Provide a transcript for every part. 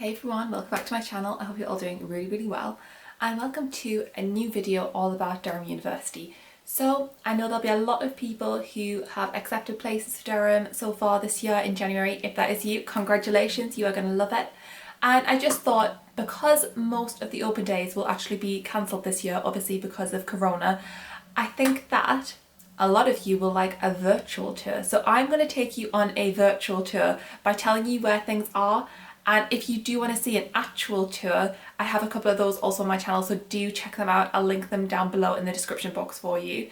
Hey everyone, welcome back to my channel. I hope you're all doing really well, and welcome to a new video all about Durham University. So I know there'll be a lot of people who have accepted places for Durham so far this year in January. If that is you, congratulations, you are going to love it. And I just thought, because most of the open days will actually be cancelled this year, obviously because of Corona, I think that a lot of you will like a virtual tour. So I'm going to take you on a virtual tour by telling you where things are. And if you do want to see an actual tour, I have a couple of those also on my channel, so do check them out. I'll link them down below in the description box for you.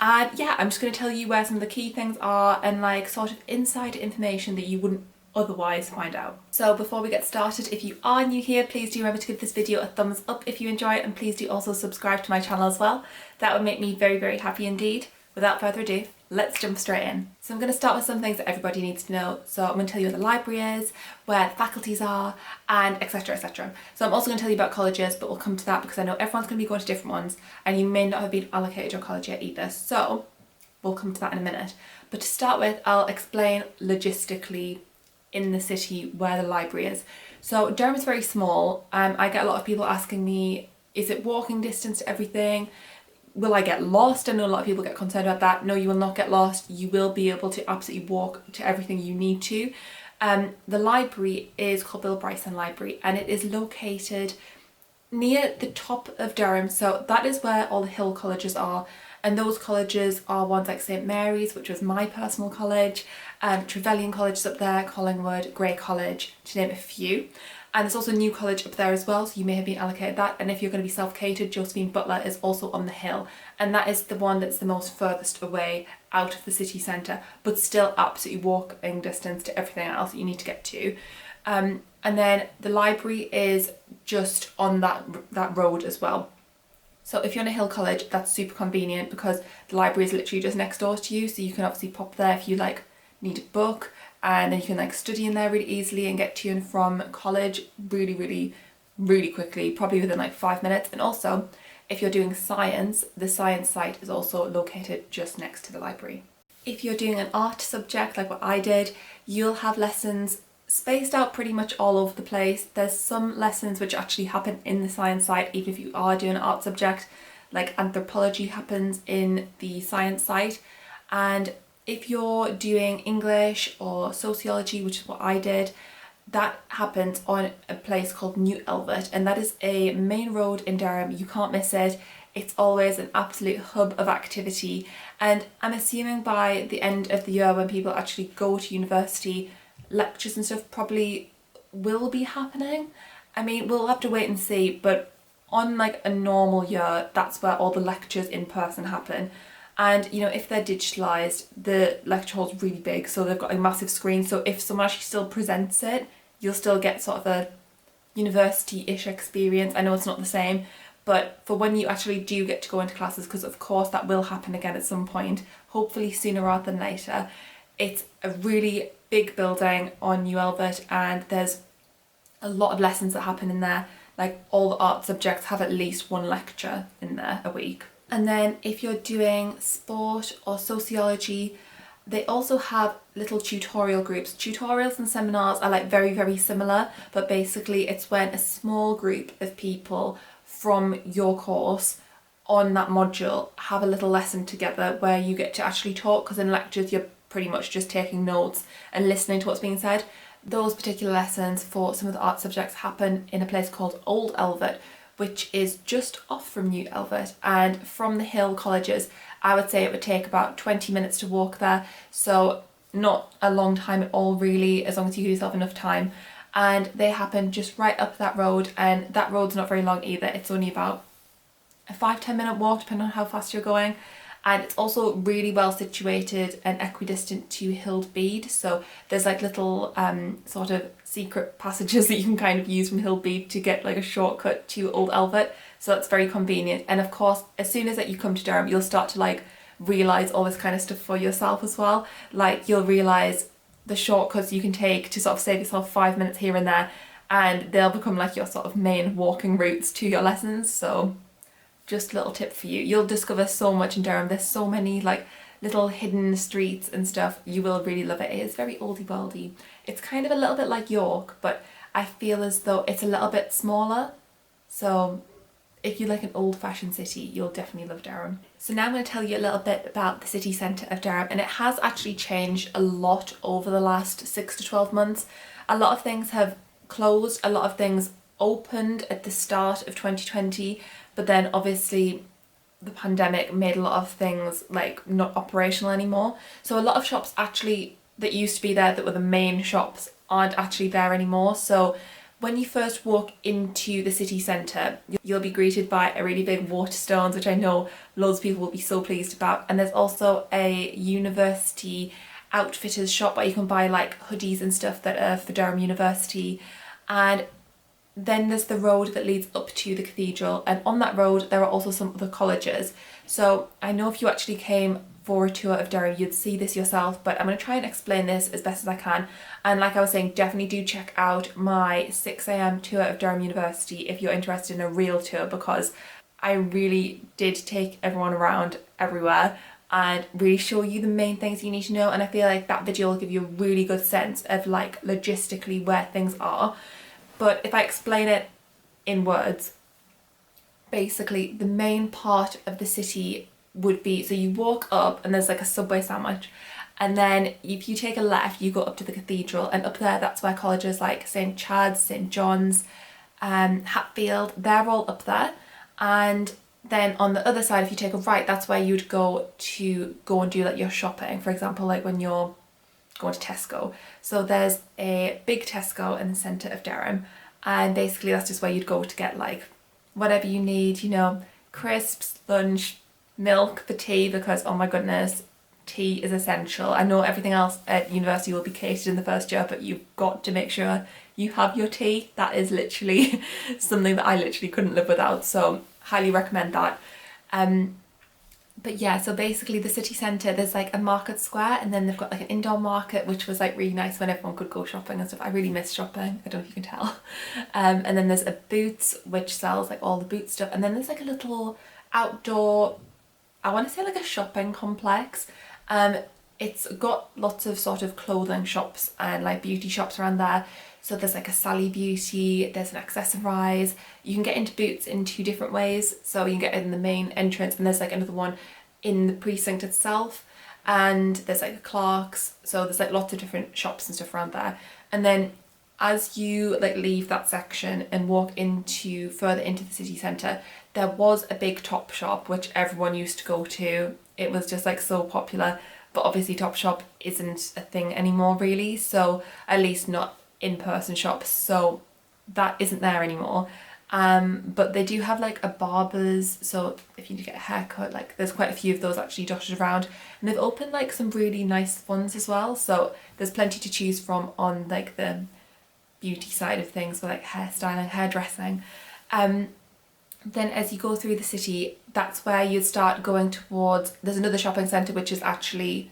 And yeah, I'm just going to tell you where some of the key things are and like sort of inside information that you wouldn't otherwise find out. So before we get started, if you are new here, please do remember to give this video a thumbs up if you enjoy it, and please do also subscribe to my channel as well. That would make me very happy indeed. Without further ado, let's jump straight in. So I'm going to start with some things that everybody needs to know. So I'm going to tell you where the library is, where the faculties are, and etc. So I'm also going to tell you about colleges, but we'll come to that because I know everyone's going to be going to different ones and you may not have been allocated your college yet either. So we'll come to that in a minute. But to start with, I'll explain logistically in the city where the library is. So Durham is very small. I get a lot of people asking me, is it walking distance to everything? Will I get lost? I know a lot of people get concerned about that. No, you will not get lost. You will be able to absolutely walk to everything you need to. The library is called Bill Bryson Library, and it is located near the top of Durham. So that is where all the hill colleges are. And those colleges are ones like St Mary's, which was my personal college, Trevelyan College is up there, Collingwood, Grey College, to name a few. And there's also a new college up there as well, so you may have been allocated that. And if you're going to be self-catered, Josephine Butler is also on the hill. And that is the one that's the most furthest away out of the city centre, but still absolutely walking distance to everything else that you need to get to. And then the library is just on that road as well. So if you're in a hill college, that's super convenient because the library is literally just next door to you. So you can obviously pop there if you like need a book, and then you can like study in there really easily and get to and from college really quickly, probably within like 5 minutes. And also, if you're doing science, the science site is also located just next to the library. If you're doing an art subject like what I did, you'll have lessons spaced out pretty much all over the place. There's some lessons which actually happen in the science site, even if you are doing an art subject, like anthropology happens in the science site. And if you're doing English or sociology, which is what I did, that happens on a place called New Elvert, and that is a main road in Durham. You can't miss it. It's always an absolute hub of activity, and I'm assuming by the end of the year when people actually go to university, lectures and stuff probably will be happening. I mean, we'll have to wait and see, but on like a normal year, that's where all the lectures in person happen. And you know, if they're digitalised, the lecture hall's really big, so they've got a massive screen, so if someone actually still presents it, you'll still get sort of a university-ish experience. I know it's not the same, but for when you actually do get to go into classes, because of course that will happen again at some point, hopefully sooner rather than later, it's a really big building on New Elvert, and there's a lot of lessons that happen in there. Like all the art subjects have at least one lecture in there a week. And then if you're doing sport or sociology, they also have little tutorial groups. Tutorials and seminars are like very similar, but basically it's when a small group of people from your course on that module have a little lesson together where you get to actually talk, because in lectures you're pretty much just taking notes and listening to what's being said. Those particular lessons for some of the art subjects happen in a place called Old Elvert, which is just off from New Elvert, and from the hill colleges I would say it would take about 20 minutes to walk there, so not a long time at all really, as long as you give yourself enough time. And they happen just right up that road, and that road's not very long either. It's only about a 5-10 minute walk depending on how fast you're going. And it's also really well situated and equidistant to Hillbead, so there's like little sort of secret passages that you can kind of use from Hillbead to get like a shortcut to Old Elvert, so that's very convenient. And of course, as soon as that you come to Durham, you'll start to like realise all this kind of stuff for yourself as well. Like you'll realise the shortcuts you can take to sort of save yourself 5 minutes here and there, and they'll become like your sort of main walking routes to your lessons. So just a little tip for you. You'll discover so much in Durham. There's so many like little hidden streets and stuff. You will really love it. It is very oldie worldy. It's kind of a little bit like York, but I feel as though it's a little bit smaller. So if you like an old-fashioned city, you'll definitely love Durham. So now I'm going to tell you a little bit about the city centre of Durham, and it has actually changed a lot over the last 6 to 12 months. A lot of things have closed, a lot of things opened at the start of 2020, but then obviously the pandemic made a lot of things like not operational anymore. So a lot of shops actually that used to be there that were the main shops aren't actually there anymore. So when you first walk into the city centre, you'll be greeted by a really big Waterstones, which I know loads of people will be so pleased about. And there's also a university outfitters shop where you can buy like hoodies and stuff that are for Durham University. And then there's the road that leads up to the cathedral, and on that road there are also some other colleges. So I know if you actually came for a tour of Durham you'd see this yourself, but I'm going to try and explain this as best as I can. And like I was saying, definitely do check out my 6 a.m. tour of Durham University if you're interested in a real tour, because I really did take everyone around everywhere and really show you the main things you need to know. And I feel like that video will give you a really good sense of like logistically where things are. But if I explain it in words, basically the main part of the city would be, so you walk up and there's like a Subway sandwich, and then if you take a left you go up to the cathedral, and up there that's where colleges like St Chad's, St John's, Hatfield, they're all up there. And then on the other side if you take a right, that's where you'd go and do like your shopping, for example like when you're going to Tesco. So there's a big Tesco in the centre of Durham, and basically that's just where you'd go to get like whatever you need, you know, crisps, lunch, milk for tea, because oh my goodness, tea is essential. I know everything else at university will be catered in the first year, but you've got to make sure you have your tea. That is literally something that I literally couldn't live without, so highly recommend that. But yeah, so basically the city centre, there's like a market square, and then they've got like an indoor market, which was like really nice when everyone could go shopping and stuff. I really miss shopping, I don't know if you can tell. And then there's a Boots, which sells like all the Boots stuff. And then there's like a little outdoor, I want to say like a shopping complex. It's got lots of sort of clothing shops and like beauty shops around there. So there's like a Sally Beauty, there's an Accessorize. You can get into Boots in 2 different ways. So you can get in the main entrance, and there's like another one in the precinct itself. And there's like a Clark's. So there's like lots of different shops and stuff around there. And then as you like leave that section and walk into further into the city centre, there was a big Topshop which everyone used to go to. It was just like so popular, but obviously Topshop isn't a thing anymore really, so at least not in-person shops, so that isn't there anymore. But they do have like a Barber's, so if you need to get a haircut, like there's quite a few of those actually dotted around, and they've opened like some really nice ones as well, so there's plenty to choose from on like the beauty side of things, for like hairstyling, hairdressing. Then as you go through the city, that's where you'd start going towards, there's another shopping centre which is actually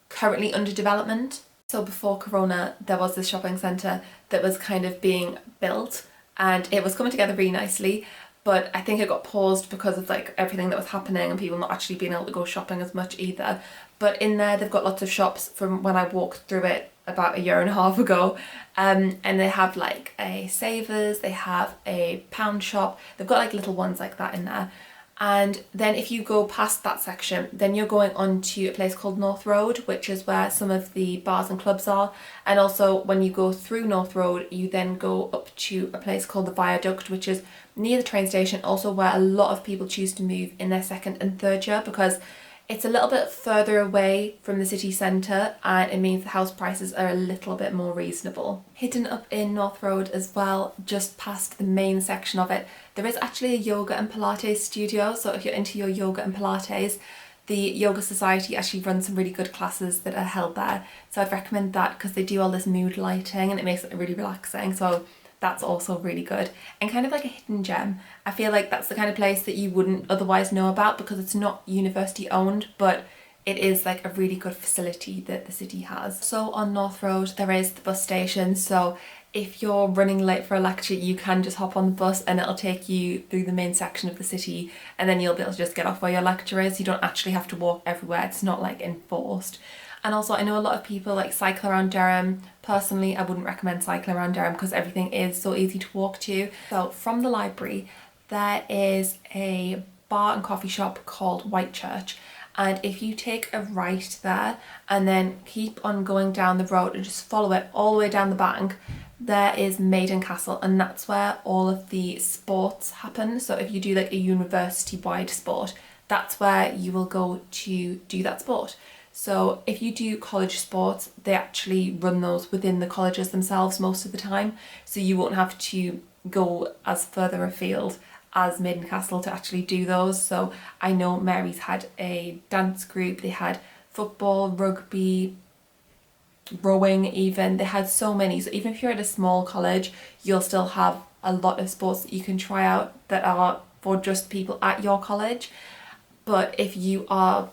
currently under development. So before Corona, there was this shopping centre that was kind of being built, and it was coming together really nicely, but I think it got paused because of like everything that was happening and people not actually being able to go shopping as much either. But in there they've got lots of shops from when I walked through it about a year and a half ago, and they have like a Savers, they have a pound shop, they've got like little ones like that in there. And then if you go past that section, then you're going on to a place called North Road, which is where some of the bars and clubs are. And also when you go through North Road, you then go up to a place called the Viaduct, which is near the train station, also where a lot of people choose to move in their 2nd and 3rd year, because it's a little bit further away from the city centre, and it means the house prices are a little bit more reasonable. Hidden up in North Road as well, just past the main section of it, there is actually a yoga and Pilates studio. So if you're into your yoga and Pilates, the Yoga Society actually runs some really good classes that are held there. So I'd recommend that because they do all this mood lighting and it makes it really relaxing. So that's also really good and kind of like a hidden gem. I feel like that's the kind of place that you wouldn't otherwise know about because it's not university owned, but it is like a really good facility that the city has. So on North Road there is the bus station, so if you're running late for a lecture you can just hop on the bus and it'll take you through the main section of the city, and then you'll be able to just get off where your lecture is. You don't actually have to walk everywhere, it's not like enforced. And also I know a lot of people like cycle around Durham. Personally, I wouldn't recommend cycling around Durham because everything is so easy to walk to. So from the library, there is a bar and coffee shop called Whitechurch. And if you take a right there and then keep on going down the road and just follow it all the way down the bank, there is Maiden Castle, and that's where all of the sports happen. So if you do like a university-wide sport, that's where you will go to do that sport. So if you do college sports, they actually run those within the colleges themselves most of the time. So you won't have to go as further afield as Maiden Castle to actually do those. So I know Mary's had a dance group, they had football, rugby, rowing even, they had so many. So even if you're at a small college, you'll still have a lot of sports that you can try out that are for just people at your college. But if you are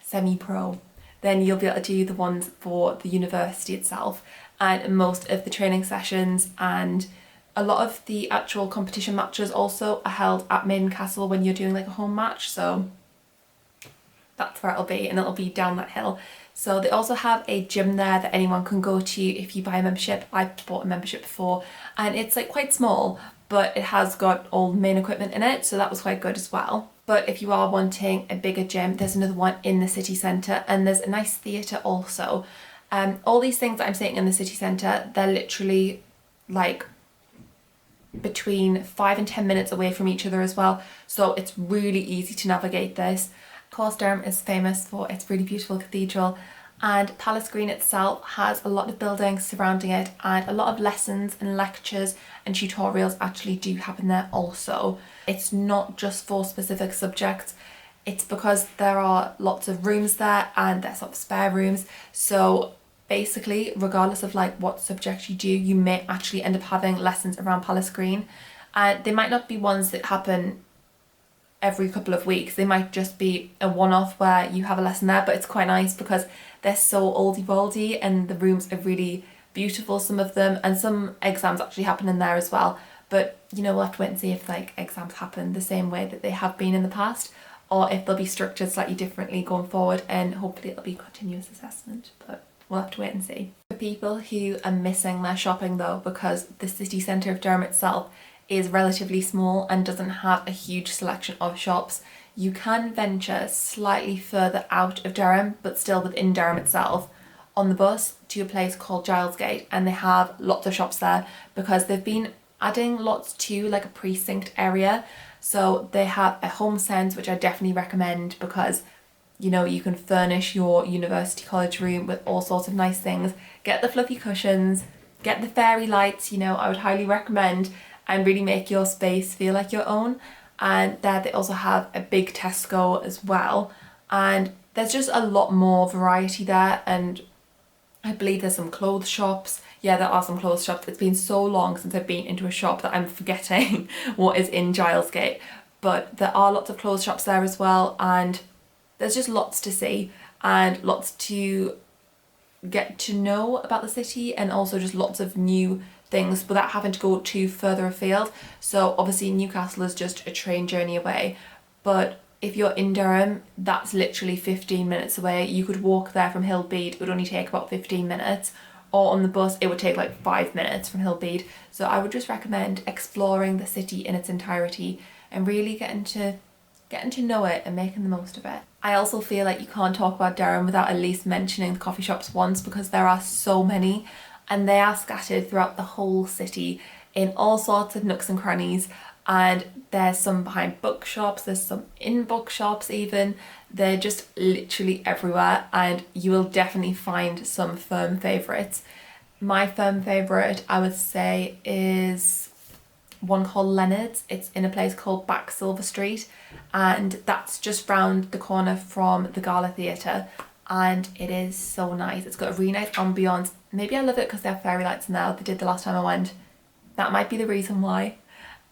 semi-pro, then you'll be able to do the ones for the university itself. And most of the training sessions and a lot of the actual competition matches also are held at Maiden Castle when you're doing like a home match. So that's where it'll be, and it'll be down that hill. So they also have a gym there that anyone can go to if you buy a membership. I bought a membership before, and it's like quite small, but it has got all the main equipment in it, so that was quite good as well. But if you are wanting a bigger gym, there's another one in the city centre, and there's a nice theatre also. All these things that I'm saying in the city centre, they're literally like between 5 and 10 minutes away from each other as well, so it's really easy to navigate this. Of course, Durham is famous for its really beautiful cathedral, and Palace Green itself has a lot of buildings surrounding it, and a lot of lessons and lectures and tutorials actually do happen there also. It's not just for specific subjects, it's because there are lots of rooms there and there's sort of spare rooms. So basically, regardless of like what subject you do, you may actually end up having lessons around Palace Green, and they might not be ones that happen every couple of weeks. They might just be a one-off where you have a lesson there, but it's quite nice because they're so oldie-worldy and the rooms are really beautiful, some of them, and some exams actually happen in there as well. But you know, we'll have to wait and see if like exams happen the same way that they have been in the past, or if they'll be structured slightly differently going forward, and hopefully it'll be continuous assessment, but we'll have to wait and see. For people who are missing their shopping though, because the city centre of Durham itself is relatively small and doesn't have a huge selection of shops, you can venture slightly further out of Durham, but still within Durham itself, on the bus to a place called Gilesgate, and they have lots of shops there because they've been adding lots to like a precinct area. So they have a home sense, which I definitely recommend because you know, you can furnish your university college room with all sorts of nice things. Get the fluffy cushions, get the fairy lights, you know, I would highly recommend, and really make your space feel like your own. And there they also have a big Tesco as well, and there's just a lot more variety there, and I believe there's some clothes shops. Yeah, there are some clothes shops. It's been so long since I've been into a shop that I'm forgetting what is in Gilesgate, but there are lots of clothes shops there as well, and there's just lots to see and lots to get to know about the city, and also just lots of new things without having to go too further afield. So obviously Newcastle is just a train journey away, but if you're in Durham, that's literally 15 minutes away. You could walk there from Hillbead, it would only take about 15 minutes, or on the bus it would take like 5 minutes from Hillbead. So I would just recommend exploring the city in its entirety and really getting to know it and making the most of it. I also feel like you can't talk about Durham without at least mentioning the coffee shops once, because there are so many and they are scattered throughout the whole city in all sorts of nooks and crannies, and there's some behind bookshops, there's some in bookshops even. They're just literally everywhere, and you will definitely find some firm favourites. My firm favourite I would say is one called Leonard's. It's in a place called Back Silver Street, and that's just round the corner from the Gala Theatre, and it is so nice. It's got a really nice ambiance. Maybe I love it because they have fairy lights now. They did the last time I went. That might be the reason why.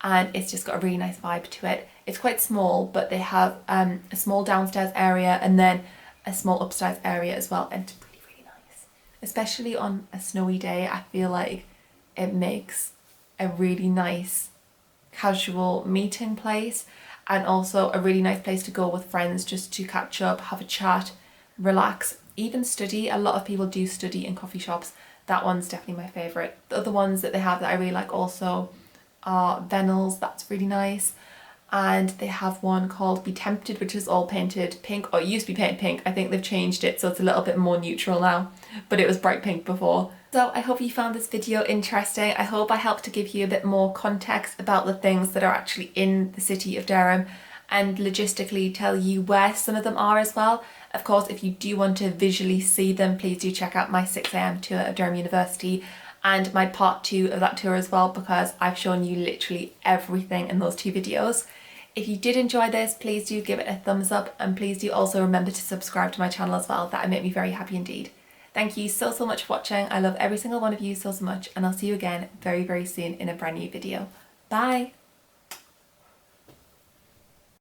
And it's just got a really nice vibe to it. It's quite small, but they have a small downstairs area and then a small upstairs area as well, and it's really, really nice. Especially on a snowy day, I feel like it makes a really nice casual meeting place, and also a really nice place to go with friends just to catch up, have a chat, relax. even study. A lot of people do study in coffee shops. That one's definitely my favourite. The other ones that they have that I really like also are Venel's, that's really nice. And they have one called Be Tempted, which is all painted pink, or it used to be painted pink. I think they've changed it so it's a little bit more neutral now, but it was bright pink before. So I hope you found this video interesting. I hope I helped to give you a bit more context about the things that are actually in the city of Durham and logistically tell you where some of them are as well. Of course, if you do want to visually see them, please do check out my 6 AM tour of Durham University and my part 2 of that tour as well, because I've shown you literally everything in those 2 videos. If you did enjoy this, please do give it a thumbs up, and please do also remember to subscribe to my channel as well. That would make me very happy indeed. Thank you so much for watching. I love every single one of you so much, and I'll see you again very soon in a brand new video. Bye!